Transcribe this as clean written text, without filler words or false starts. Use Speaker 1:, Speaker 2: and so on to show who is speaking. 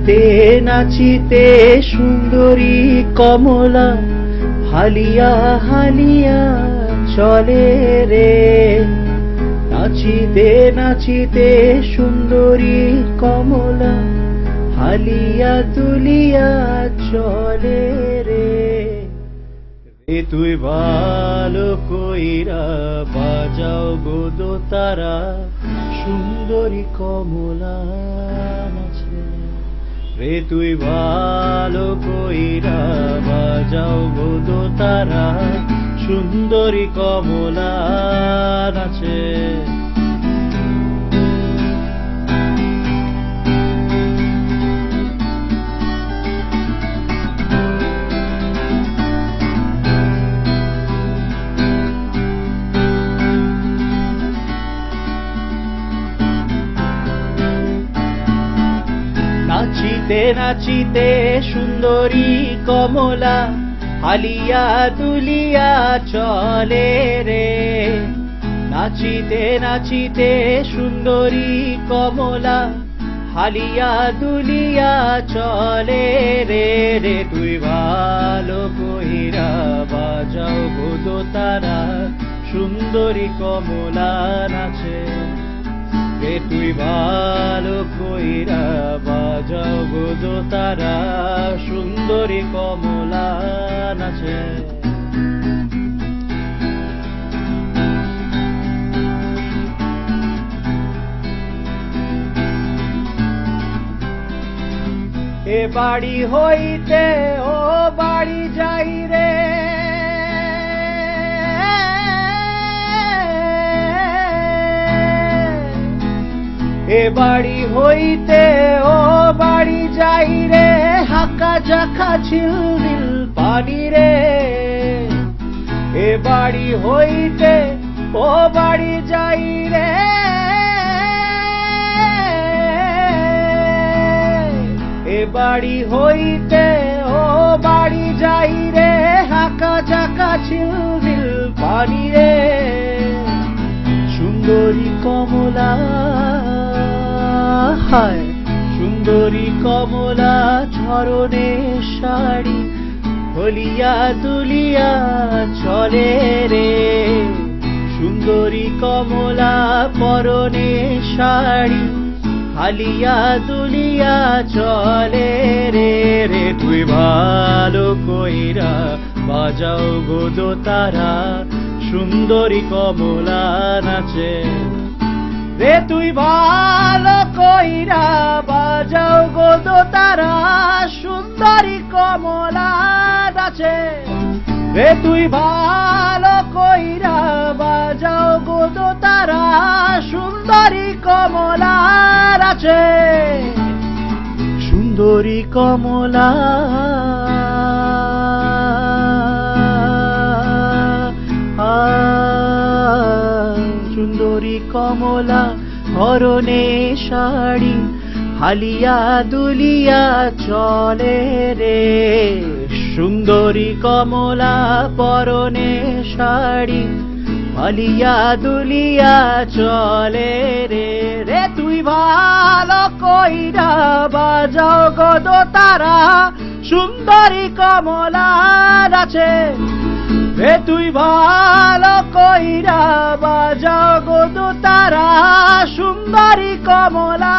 Speaker 1: নাচিতে নাচিতে সুন্দরী কমলা হালিয়া হালিয়া চলে রে। নাচিতে নাচিতে সুন্দরী কমলা হালিয়া তুলিয়া চলে রে। রে তুই ভালো কইরা বাজাও গো দোতারা সুন্দরী কমলা নাচে। রে তুই ভালো কইরা বাজাও গো দোতারা সুন্দরী কমলা নাচে। নাচিতে নাচিতে সুন্দরী কমলা হালিয়া দুলিয়া চলে রে। নাচিতে নাচিতে সুন্দরী কমলা হালিয়া দুলিয়া চলে রে। রে তুই ভালো কইরা বাজাও গো দোতারা সুন্দরী কমলা নাচে। রে তুই ভালো কইরা বাজাও গো দোতারা সুন্দরী কমলা নাচে। এ বাড়ি হইতে ও বাড়ি যাই রে। এ বাড়ি হইতে ও বাড়ি যাই রে। হাকা জাখা ঝিলমিল পানি রে। এ বাড়ি হইতে ও বাড়ি যাই রে। এ বাড়ি হইতে ও বাড়ি যাই রে। হাকা জাখা ঝিলমিল পানি রে। সুন্দরী কমলা হায় সুন্দরী কমলা ঝরনে শাড়ি হলিয়া দুলিয়া চলে রে। সুন্দরী কমলা পরনে শাড়ি হালিয়া দুলিয়া চলে রে। রে তুই ভালো কইরা বাজাও গো দোতারা সুন্দরী কমলা নাচে। রে তুই ভালো কইরা বাজাও গো দোতারা সুন্দরী কমলা নাচে। রে তুই ভালো কইরা বাজাও গো দোতারা সুন্দরী কমলা নাচে। সুন্দরী কমলা সুন্দরী কমলা হরণে শাড়ি হালিয়া দুলিয়া চলে রে। সুন্দরী কমলা পরনে শাড়ি হালিয়া দুলিয়া চলে রে। রে তুই ভালো কইরা বাজাও গো দোতারা সুন্দরী কমলা নাচে। রে তুই ভালো কইরা বাজাও গো দোতারা সুন্দরী কমলা